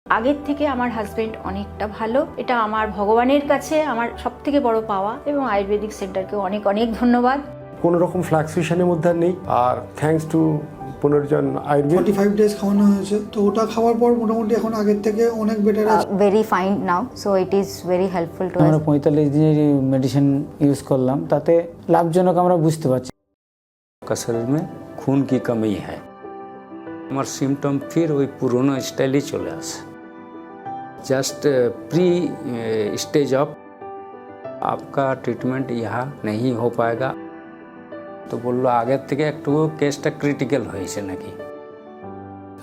আগের থেকে আমার হাজবেন্ড অনেকটা ভালো, এটা আমার ভগবানের কাছে আমার সবথেকে বড় পাওয়া, এবং আয়ুর্বেদিক সেন্টারকে অনেক অনেক ধন্যবাদ। কোনো রকম ফ্লাকচুয়েশনের মধ্যে আর নেই। আর থ্যাঙ্কস টু পুনর্জন আয়ুর্বেদ 45 ডেজ খাওয়ানো হয়েছে, তো ওটা খাওয়ার পর মোটামুটি এখন আগের থেকে অনেক বেটার আছে। very fine now, so it is very helpful to us. আমরা 45 দিনের মেডিসিন ইউজ করলাম, তাতে লাভজনক আমরা বুঝতে পারছি। का शरीर में खून की कमी है, हमारे सिम्टम फिर वही पुराना स्टाइल ही चले आसे। जस्ट प्री स्टेज ऑफ आपका ट्रीटमेंट यहाँ नहीं हो पाएगा, तो बोल लो आगे থেকে একটু কেসটা ক্রিটিক্যাল হয়েছে নাকি।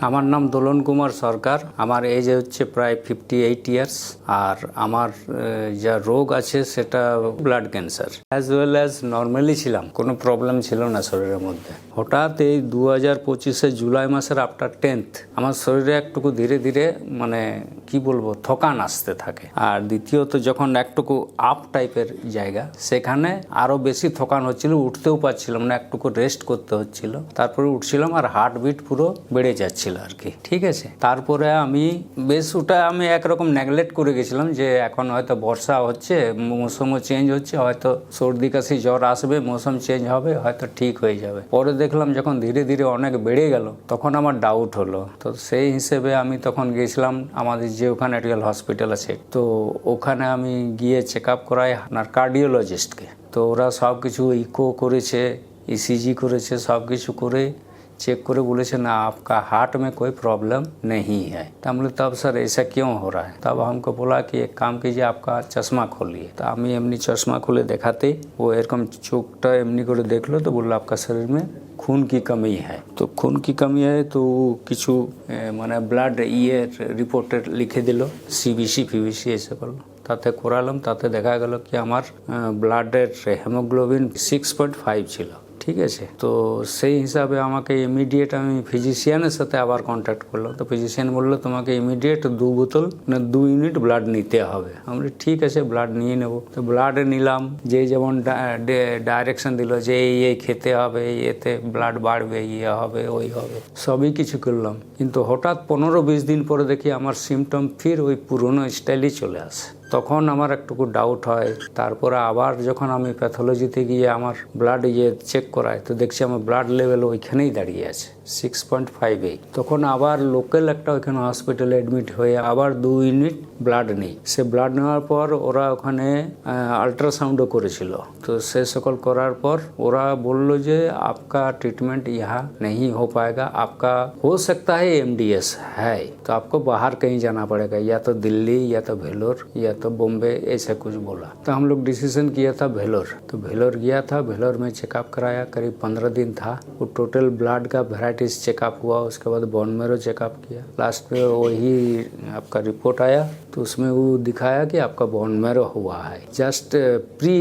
আমার নাম দোলন কুমার সরকার, আমার এজ হচ্ছে প্রায় 58 ইয়ার্স, আর আমার যা রোগ আছে সেটা blood cancer. As well as normally ছিলাম, কোনো প্রবলেম ছিল না শরীরের মধ্যে। হঠাৎ এই 2025 জুলাই মাসের আফটার 10th আমার শরীরে একটুকু ধীরে ধীরে মানে কি বলবো থকান আসতে থাকে, আর দ্বিতীয়ত যখন একটুকু আপ টাইপের জায়গা সেখানে আরও বেশি থকান হচ্ছিল, উঠতেও পারছিলাম না, একটুকু রেস্ট করতে হচ্ছিল, তারপরে উঠছিলাম আর হার্টবিট পুরো বেড়ে যাচ্ছিল আর কি। ঠিক আছে, তারপরে আমি বেশ ওটা আমি একরকম নেগলেক্ট করে গেছিলাম যে এখন হয়তো বর্ষা হচ্ছে, মৌসুমও চেঞ্জ হচ্ছে, হয়তো সর্দি কাশি জ্বর আসবে, মৌসুম চেঞ্জ হবে, হয়তো ঠিক হয়ে যাবে। পরে দেখলাম যখন ধীরে ধীরে অনেক বেড়ে গেল তখন আমার ডাউট হলো, তো সেই হিসেবে আমি তখন গেছিলাম আমাদের যে ওখানে রিয়েল হসপিটাল আছে, তো ওখানে আমি গিয়ে চেক আপ করাই আপনার কার্ডিওলজিস্টকে। তো ওরা সব কিছু ইকো করেছে, ইসিজি করেছে, सब কিছু করে चेक করে বলেছে ना आपका हार्ट में कोई प्रॉब्लम नहीं है। तो हम बोले तब सर ऐसा क्यों हो रहा है? तब हमको बोला कि एक काम कीजिए, आपका चश्मा खोलिए। तो আমি এমনি চশমা খুলে দেখাতে ও এরকম চোখটা এমনি করে দেখলো, তো বললো आपका शरीर में खून की कमी है। तो खून की कमी है तो কিছু মানে ব্লাড রিপোর্টে লিখে দিল, সিবিসি ফিবিসি এসে করলো, তাতে করালাম, তাতে দেখা গেল কি আমার ব্লাডের হেমোগ্লোবিন 6.5 ছিল। ঠিক আছে, তো সেই হিসাবে আমাকে ইমিডিয়েট আমি ফিজিশিয়ানের সাথে আবার কন্ট্যাক্ট করলাম। তো ফিজিশিয়ান বললো তোমাকে ইমিডিয়েট 2 বোতল না 2 ইউনিট ব্লাড নিতে হবে। আমি ঠিক আছে ব্লাড নিয়ে নেব। তো ব্লাড নিলাম, যে যেমন ডাইরেকশন দিল যে এই খেতে হবে, এতে ব্লাড বাড়বে, ইয়ে হবে, ওই হবে, সবই কিছু করলাম। কিন্তু হঠাৎ 15-20 দিন পরে দেখি আমার সিমটম ফির ওই পুরনো স্টাইলই চলে আসে। তখন আমার একটুকু ডাউট হয়। তারপরে আবার যখন আমি প্যাথোলজিতে গিয়ে আমার ব্লাড চেক করাই, তো দেখছি আমার ব্লাড লেভেল ওইখানেই দাঁড়িয়ে আছে 6.58। তখন আবার লোকাল একটা ওইখানে হসপিটালে অ্যাডমিট হয়ে আবার 2 ইউনিট ব্লাড নেই। সে ব্লাড নেওয়ার পর ওরা ওখানে আল্ট্রাসাউন্ডও করেছিল। তো সে সকল করার পর ওরা বলল যে आपका ट्रीटमेंट यहाँ नहीं हो पाएगा, आपका हो सकता है MDS है, तो आपको बाहर कहीं जाना पड़ेगा, या तो दिल्ली या तो वेलोर या तो बॉम्बे, ऐसा कुछ बोला। तो हम लोग डिसीजन किया था वेलोर। तो वेलोर गया था, वेलोर में चेकअप कराया, करीब 15 दिन था। वो टोटल ब्लड का वेराइटीज चेकअप हुआ, उसके बाद बोन मैरो चेकअप किया, लास्ट में वही आपका रिपोर्ट आया। तो उसमें वो दिखाया कि आपका बोन मैरो हुआ है, just pre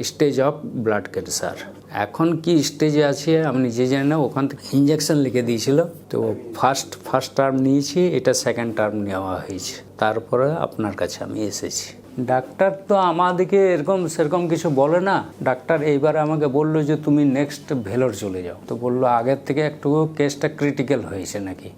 stage of blood cancer. এখন কি স্টেজে আছে আমি নিজে জানি না। ওখান থেকে ইঞ্জেকশন লিখে দিয়েছিল, তো ফার্স্ট টার্ম নিয়েছি, এটা সেকেন্ড টার্ম নেওয়া হয়েছে। তারপরে আপনার কাছে আমি এসেছি। ডাক্তার তো আমাদেরকে এরকম সেরকম কিছু বলে না। ডাক্তার এইবার আমাকে বললো যে তুমি নেক্সট ভেলোর চলে যাও। তো বললো আগের থেকে একটু কেসটা ক্রিটিক্যাল হয়েছে নাকি।